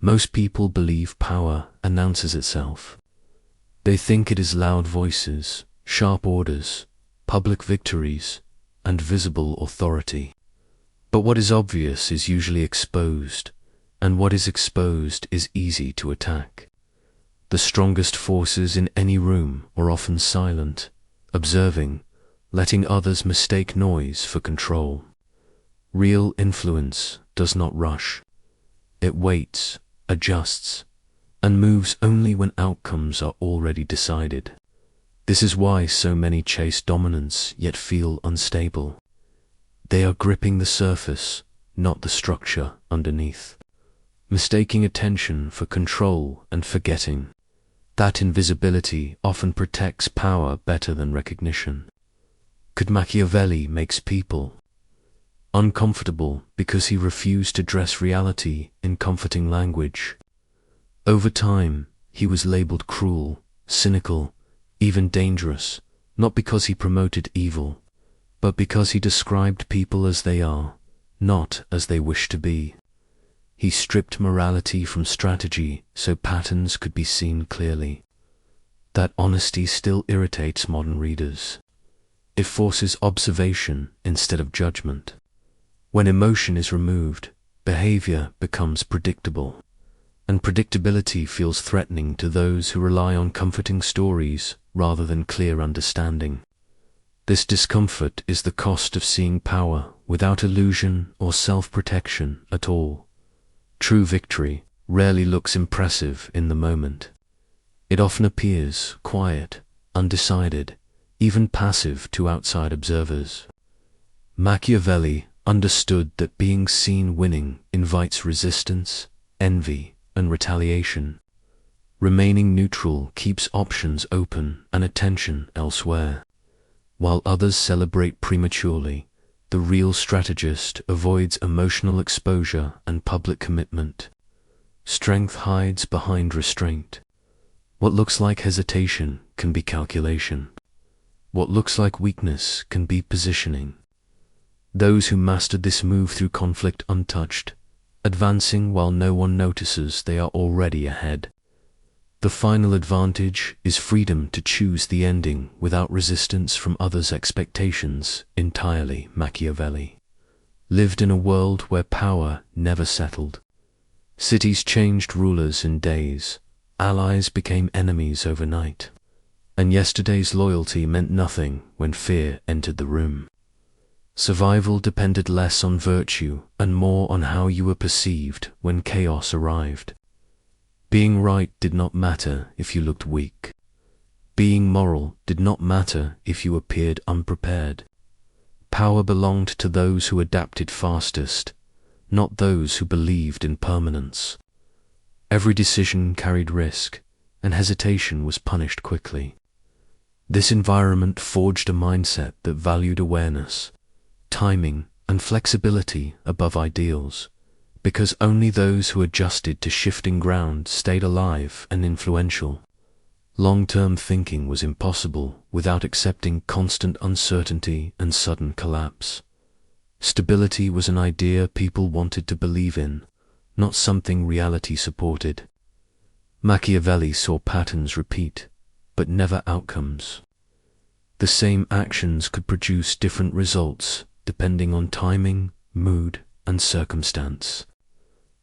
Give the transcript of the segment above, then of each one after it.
Most people believe power announces itself. They think it is loud voices, sharp orders, public victories, and visible authority. But what is obvious is usually exposed, and what is exposed is easy to attack. The strongest forces in any room are often silent, observing, letting others mistake noise for control. Real influence does not rush. It waits, adjusts, and moves only when outcomes are already decided. This is why so many chase dominance yet feel unstable. They are gripping the surface, not the structure underneath, mistaking attention for control and forgetting that invisibility often protects power better than recognition. Could Machiavelli makes people uncomfortable because he refused to dress reality in comforting language. Over time, he was labeled cruel, cynical, even dangerous, not because he promoted evil, but because he described people as they are, not as they wish to be. He stripped morality from strategy so patterns could be seen clearly. That honesty still irritates modern readers. It forces observation instead of judgment. When emotion is removed, behavior becomes predictable, and predictability feels threatening to those who rely on comforting stories rather than clear understanding. This discomfort is the cost of seeing power without illusion or self-protection at all. True victory rarely looks impressive in the moment. It often appears quiet, undecided, even passive to outside observers. Machiavelli understood that being seen winning invites resistance, envy, and retaliation. Remaining neutral keeps options open and attention elsewhere. While others celebrate prematurely, the real strategist avoids emotional exposure and public commitment. Strength hides behind restraint. What looks like hesitation can be calculation. What looks like weakness can be positioning. Those who mastered this move through conflict untouched, advancing while no one notices they are already ahead. The final advantage is freedom to choose the ending without resistance from others' expectations. Entirely Machiavelli lived in a world where power never settled. Cities changed rulers in days, allies became enemies overnight, and yesterday's loyalty meant nothing when fear entered the room. Survival depended less on virtue and more on how you were perceived when chaos arrived. Being right did not matter if you looked weak. Being moral did not matter if you appeared unprepared. Power belonged to those who adapted fastest, not those who believed in permanence. Every decision carried risk, and hesitation was punished quickly. This environment forged a mindset that valued awareness, timing, and flexibility above ideals, because only those who adjusted to shifting ground stayed alive and influential. Long-term thinking was impossible without accepting constant uncertainty and sudden collapse. Stability was an idea people wanted to believe in, not something reality supported. Machiavelli saw patterns repeat, but never outcomes. The same actions could produce different results depending on timing, mood, and circumstance.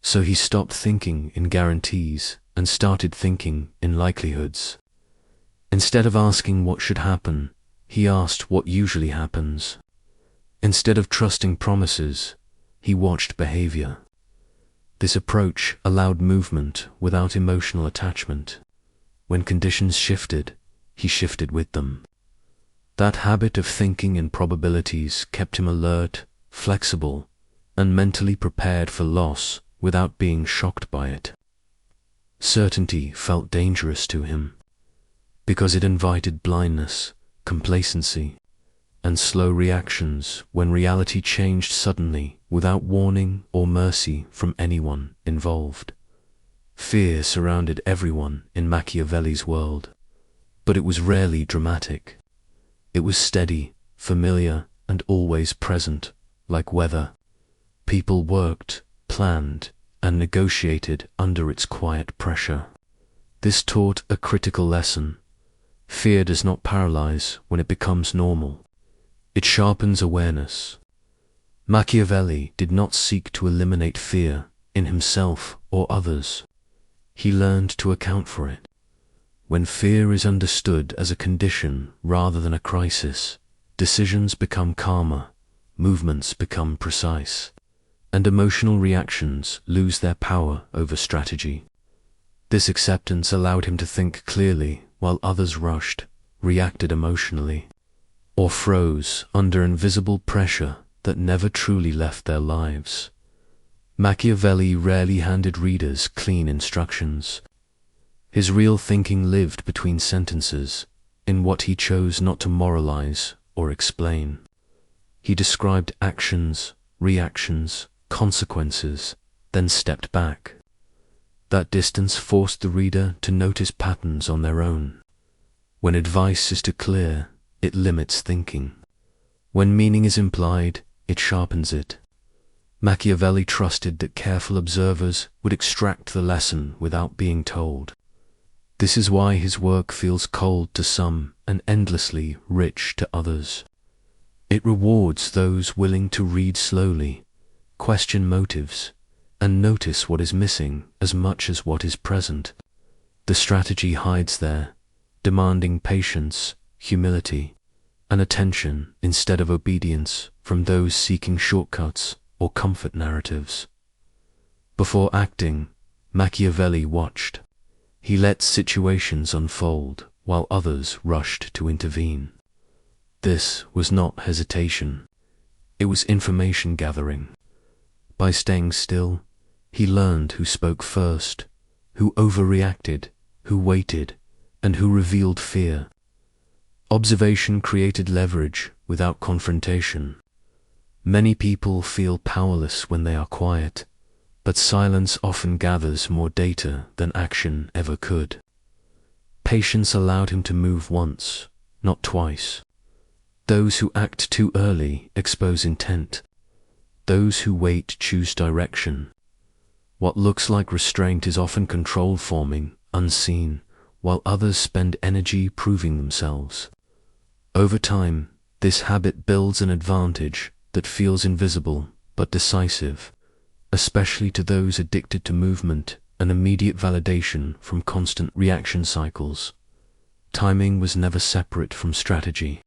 So he stopped thinking in guarantees and started thinking in likelihoods. Instead of asking what should happen, he asked what usually happens. Instead of trusting promises, he watched behavior. This approach allowed movement without emotional attachment. When conditions shifted, he shifted with them. That habit of thinking in probabilities kept him alert, flexible, and mentally prepared for loss without being shocked by it. Certainty felt dangerous to him, because it invited blindness, complacency, and slow reactions when reality changed suddenly without warning or mercy from anyone involved. Fear surrounded everyone in Machiavelli's world, but it was rarely dramatic. It was steady, familiar, and always present, like weather. People worked, planned, and negotiated under its quiet pressure. This taught a critical lesson. Fear does not paralyze when it becomes normal. It sharpens awareness. Machiavelli did not seek to eliminate fear in himself or others. He learned to account for it. When fear is understood as a condition rather than a crisis, decisions become calmer, movements become precise, and emotional reactions lose their power over strategy. This acceptance allowed him to think clearly while others rushed, reacted emotionally, or froze under invisible pressure that never truly left their lives. Machiavelli rarely handed readers clean instructions. His real thinking lived between sentences, in what he chose not to moralize or explain. He described actions, reactions, consequences, then stepped back. That distance forced the reader to notice patterns on their own. When advice is too clear, it limits thinking. When meaning is implied, it sharpens it. Machiavelli trusted that careful observers would extract the lesson without being told. This is why his work feels cold to some and endlessly rich to others. It rewards those willing to read slowly, question motives, and notice what is missing as much as what is present. The strategy hides there, demanding patience, humility, and attention instead of obedience from those seeking shortcuts or comfort narratives. Before acting, Machiavelli watched. He let situations unfold while others rushed to intervene. This was not hesitation. It was information gathering. By staying still, he learned who spoke first, who overreacted, who waited, and who revealed fear. Observation created leverage without confrontation. Many people feel powerless when they are quiet, but silence often gathers more data than action ever could. Patience allowed him to move once, not twice. Those who act too early expose intent. Those who wait choose direction. What looks like restraint is often control forming, unseen, while others spend energy proving themselves. Over time, this habit builds an advantage that feels invisible but decisive, especially to those addicted to movement and immediate validation from constant reaction cycles. Timing was never separate from strategy.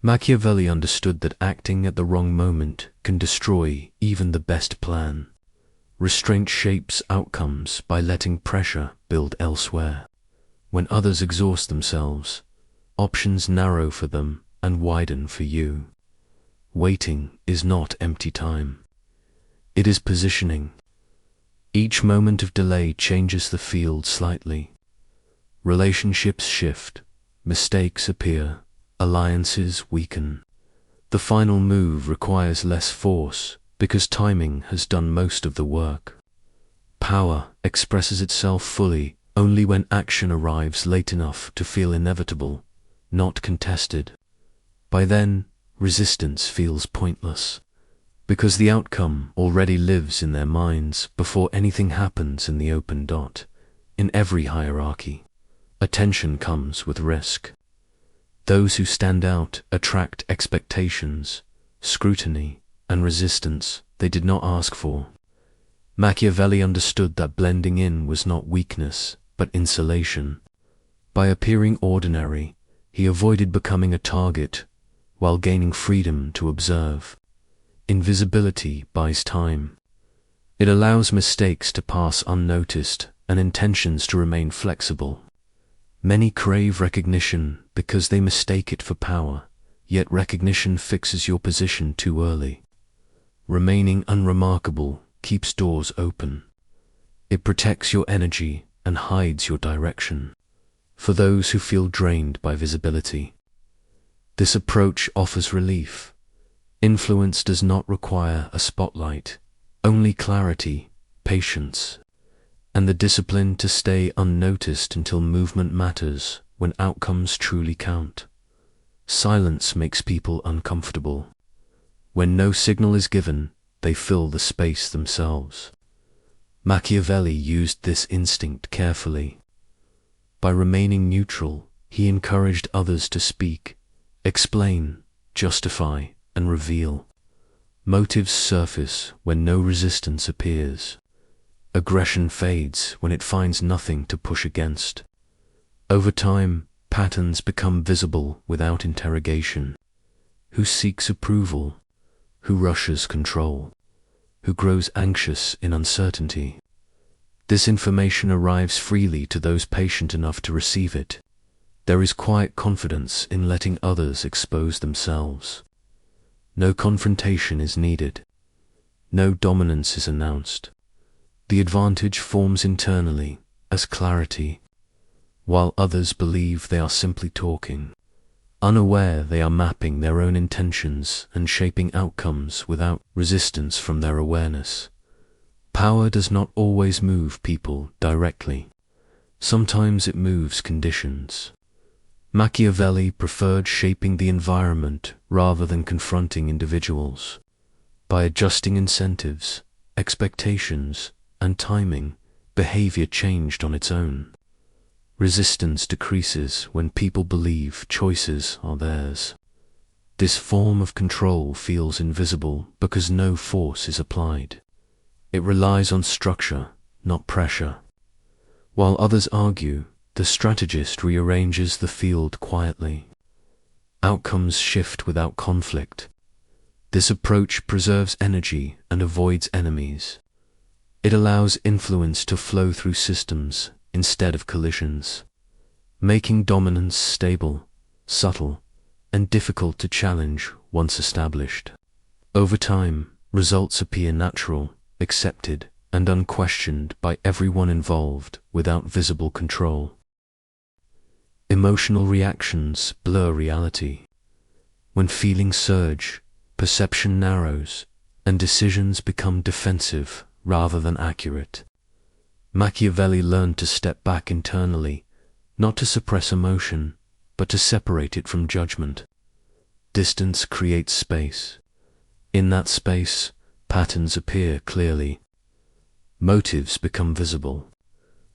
Machiavelli understood that acting at the wrong moment can destroy even the best plan. Restraint shapes outcomes by letting pressure build elsewhere. When others exhaust themselves, options narrow for them and widen for you. Waiting is not empty time. It is positioning. Each moment of delay changes the field slightly. Relationships shift, mistakes appear, alliances weaken. The final move requires less force because timing has done most of the work. Power expresses itself fully only when action arrives late enough to feel inevitable, not contested. By then, resistance feels pointless, because the outcome already lives in their minds before anything happens in the open dot. In every hierarchy, attention comes with risk. Those who stand out attract expectations, scrutiny, and resistance they did not ask for. Machiavelli understood that blending in was not weakness, but insulation. By appearing ordinary, he avoided becoming a target, while gaining freedom to observe. Invisibility buys time. It allows mistakes to pass unnoticed and intentions to remain flexible. Many crave recognition because they mistake it for power, yet recognition fixes your position too early. Remaining unremarkable keeps doors open. It protects your energy and hides your direction. For those who feel drained by visibility, this approach offers relief. Influence does not require a spotlight, only clarity, patience, and the discipline to stay unnoticed until movement matters when outcomes truly count. Silence makes people uncomfortable. When no signal is given, they fill the space themselves. Machiavelli used this instinct carefully. By remaining neutral, he encouraged others to speak, explain, justify, and reveal. Motives surface when no resistance appears. Aggression fades when it finds nothing to push against. Over time, patterns become visible without interrogation. Who seeks approval? Who rushes control? Who grows anxious in uncertainty? This information arrives freely to those patient enough to receive it. There is quiet confidence in letting others expose themselves. No confrontation is needed. No dominance is announced. The advantage forms internally as clarity, while others believe they are simply talking. Unaware, they are mapping their own intentions and shaping outcomes without resistance from their awareness. Power does not always move people directly. Sometimes it moves conditions. Machiavelli preferred shaping the environment rather than confronting individuals. By adjusting incentives, expectations, and timing, behavior changed on its own. Resistance decreases when people believe choices are theirs. This form of control feels invisible because no force is applied. It relies on structure, not pressure. While others argue, the strategist rearranges the field quietly. Outcomes shift without conflict. This approach preserves energy and avoids enemies. It allows influence to flow through systems instead of collisions, making dominance stable, subtle, and difficult to challenge once established. Over time, results appear natural, accepted, and unquestioned by everyone involved without visible control. Emotional reactions blur reality. When feelings surge, perception narrows, and decisions become defensive rather than accurate. Machiavelli learned to step back internally, not to suppress emotion, but to separate it from judgment. Distance creates space. In that space, patterns appear clearly. Motives become visible.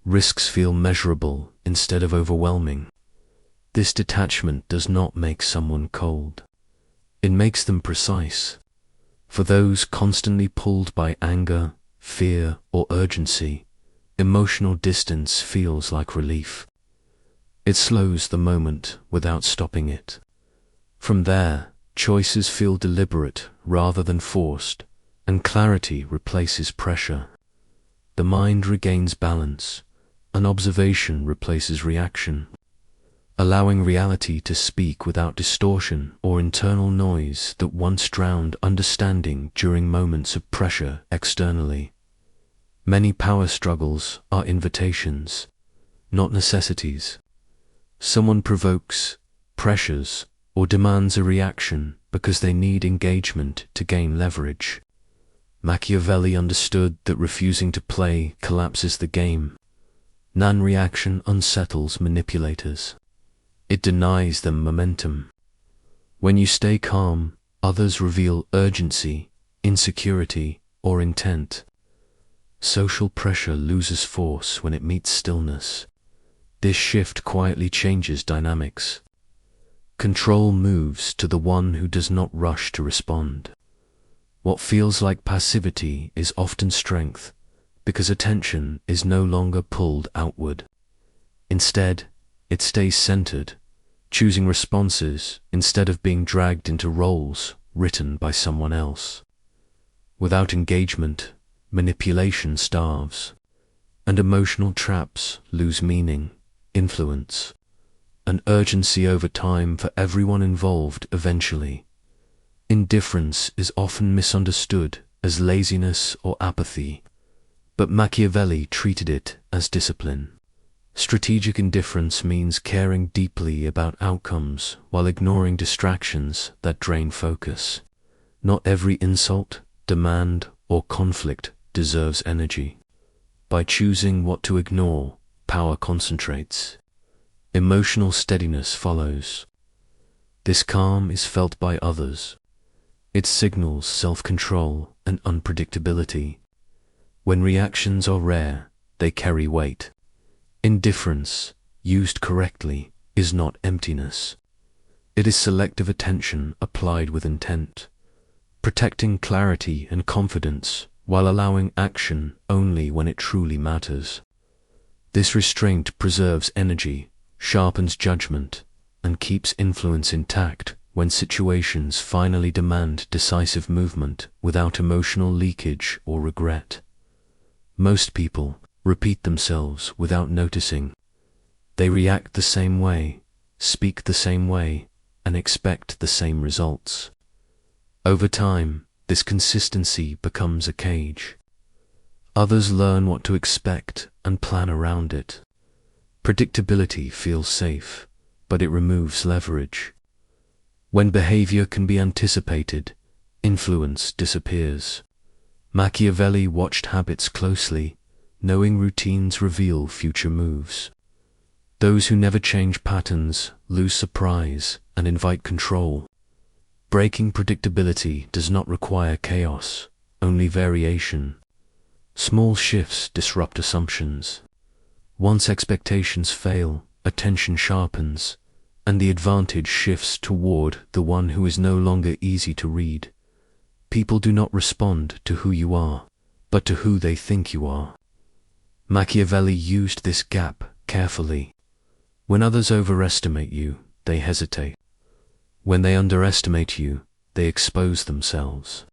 Risks feel measurable instead of overwhelming. This detachment does not make someone cold. It makes them precise. For those constantly pulled by anger, fear, or urgency, emotional distance feels like relief. It slows the moment without stopping it. From there, choices feel deliberate rather than forced, and clarity replaces pressure. The mind regains balance, and observation replaces reaction, allowing reality to speak without distortion or internal noise that once drowned understanding during moments of pressure externally. Many power struggles are invitations, not necessities. Someone provokes, pressures, or demands a reaction because they need engagement to gain leverage. Machiavelli understood that refusing to play collapses the game. Non-reaction unsettles manipulators. It denies them momentum. When you stay calm, others reveal urgency, insecurity, or intent. Social pressure loses force when it meets stillness. This shift quietly changes dynamics. Control moves to the one who does not rush to respond. What feels like passivity is often strength, because attention is no longer pulled outward. Instead, it stays centered, choosing responses instead of being dragged into roles written by someone else. Without engagement, manipulation starves, and emotional traps lose meaning, influence, and urgency over time for everyone involved eventually. Indifference is often misunderstood as laziness or apathy, but Machiavelli treated it as discipline. Strategic indifference means caring deeply about outcomes while ignoring distractions that drain focus. Not every insult, demand, or conflict deserves energy. By choosing what to ignore, power concentrates. Emotional steadiness follows. This calm is felt by others. It signals self-control and unpredictability. When reactions are rare, they carry weight. Indifference, used correctly, is not emptiness. It is selective attention applied with intent, protecting clarity and confidence while allowing action only when it truly matters. This restraint preserves energy, sharpens judgment, and keeps influence intact when situations finally demand decisive movement without emotional leakage or regret. Most people repeat themselves without noticing. They react the same way, speak the same way, and expect the same results. Over time, this consistency becomes a cage. Others learn what to expect and plan around it. Predictability feels safe, but it removes leverage. When behavior can be anticipated, influence disappears. Machiavelli watched habits closely, knowing routines reveal future moves. Those who never change patterns lose surprise and invite control. Breaking predictability does not require chaos, only variation. Small shifts disrupt assumptions. Once expectations fail, attention sharpens, and the advantage shifts toward the one who is no longer easy to read. People do not respond to who you are, but to who they think you are. Machiavelli used this gap carefully. When others overestimate you, they hesitate. When they underestimate you, they expose themselves.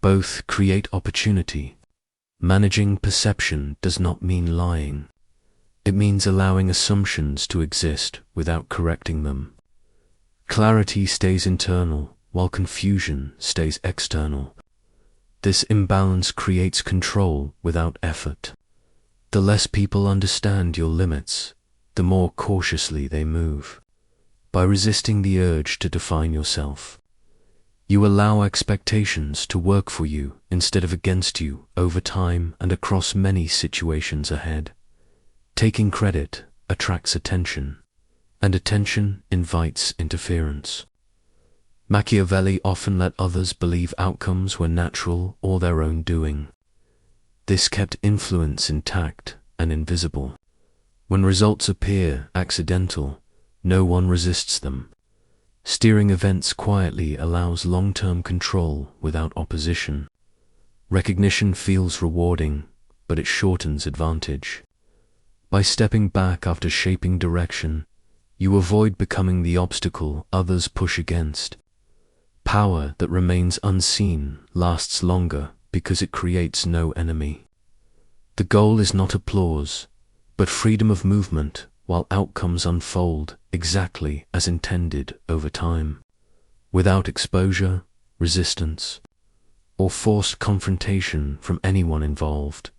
Both create opportunity. Managing perception does not mean lying. It means allowing assumptions to exist without correcting them. Clarity stays internal, while confusion stays external. This imbalance creates control without effort. The less people understand your limits, the more cautiously they move. By resisting the urge to define yourself, you allow expectations to work for you instead of against you over time and across many situations ahead. Taking credit attracts attention, and attention invites interference. Machiavelli often let others believe outcomes were natural or their own doing. This kept influence intact and invisible. When results appear accidental, no one resists them. Steering events quietly allows long-term control without opposition. Recognition feels rewarding, but it shortens advantage. By stepping back after shaping direction, you avoid becoming the obstacle others push against. Power that remains unseen lasts longer because it creates no enemy. The goal is not applause, but freedom of movement while outcomes unfold exactly as intended over time, without exposure, resistance, or forced confrontation from anyone involved.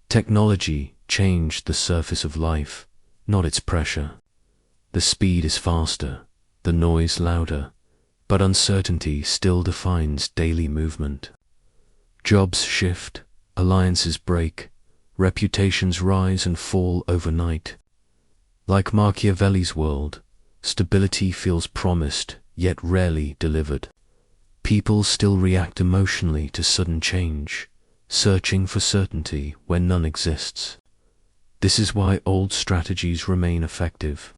Technology changed the surface of life, not its pressure. The speed is faster, the noise louder, but uncertainty still defines daily movement. Jobs shift, alliances break, reputations rise and fall overnight. Like Machiavelli's world, stability feels promised yet rarely delivered. People still react emotionally to sudden change, searching for certainty where none exists. This is why old strategies remain effective.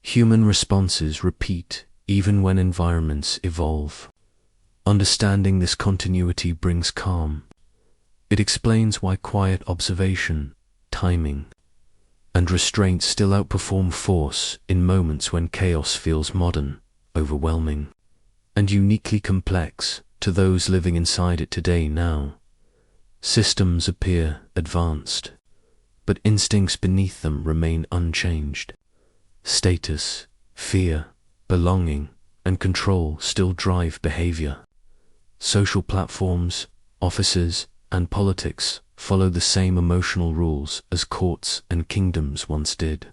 Human responses repeat even when environments evolve. Understanding this continuity brings calm. It explains why quiet observation, timing, and restraint still outperform force in moments when chaos feels modern, overwhelming, and uniquely complex to those living inside it today now. Systems appear advanced, but instincts beneath them remain unchanged. Status, fear, belonging, and control still drive behavior. Social platforms, offices, and politics follow the same emotional rules as courts and kingdoms once did.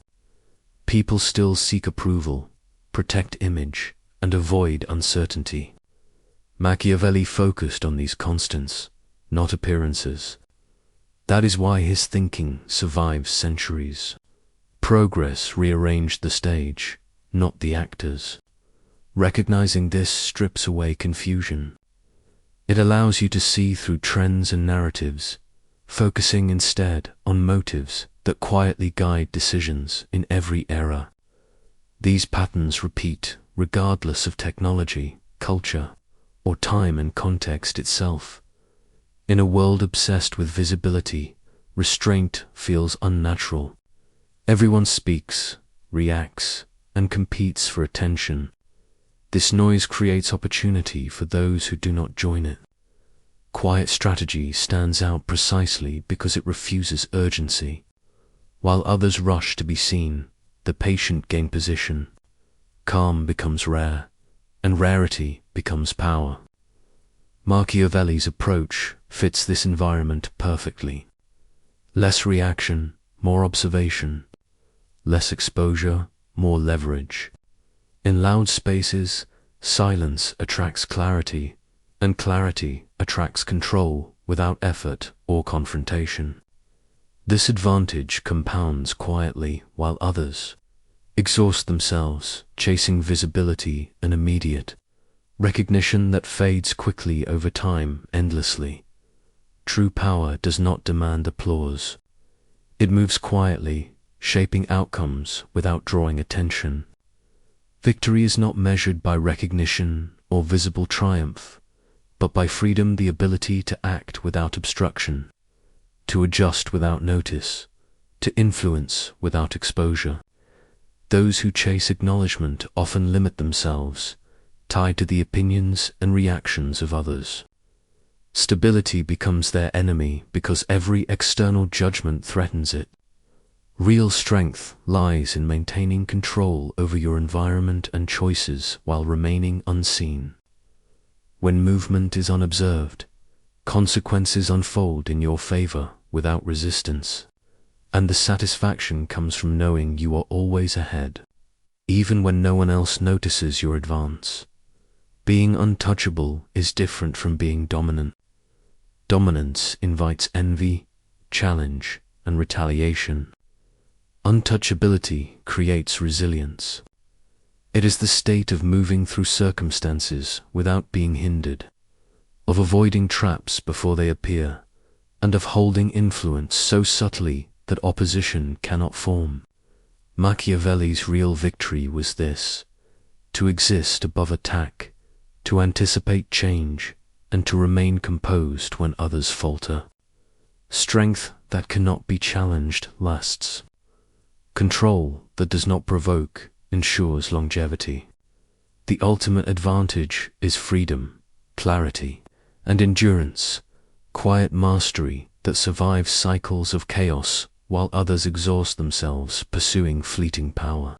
People still seek approval, protect image, and avoid uncertainty. Machiavelli focused on these constants, not appearances. That is why his thinking survives centuries. Progress rearranged the stage, not the actors. Recognizing this strips away confusion. It allows you to see through trends and narratives, focusing instead on motives that quietly guide decisions in every era. These patterns repeat regardless of technology, culture, or time and context itself. In a world obsessed with visibility, restraint feels unnatural. Everyone speaks, reacts, and competes for attention. This noise creates opportunity for those who do not join it. Quiet strategy stands out precisely because it refuses urgency. While others rush to be seen, the patient gain position. Calm becomes rare, and rarity becomes power. Machiavelli's approach fits this environment perfectly. Less reaction, more observation. Less exposure, more leverage. In loud spaces, silence attracts clarity, and clarity attracts control without effort or confrontation. This advantage compounds quietly while others exhaust themselves, chasing visibility and immediate recognition that fades quickly over time, endlessly. True power does not demand applause. It moves quietly, shaping outcomes without drawing attention. Victory is not measured by recognition or visible triumph, but by freedom, the ability to act without obstruction, to adjust without notice, to influence without exposure. Those who chase acknowledgement often limit themselves, tied to the opinions and reactions of others. Stability becomes their enemy because every external judgment threatens it. Real strength lies in maintaining control over your environment and choices while remaining unseen. When movement is unobserved, consequences unfold in your favor without resistance, and the satisfaction comes from knowing you are always ahead, even when no one else notices your advance. Being untouchable is different from being dominant. Dominance invites envy, challenge, and retaliation. Untouchability creates resilience. It is the state of moving through circumstances without being hindered, of avoiding traps before they appear, and of holding influence so subtly that opposition cannot form. Machiavelli's real victory was this: to exist above attack, to anticipate change, and to remain composed when others falter. Strength that cannot be challenged lasts. Control that does not provoke ensures longevity. The ultimate advantage is freedom, clarity, and endurance, quiet mastery that survives cycles of chaos while others exhaust themselves pursuing fleeting power.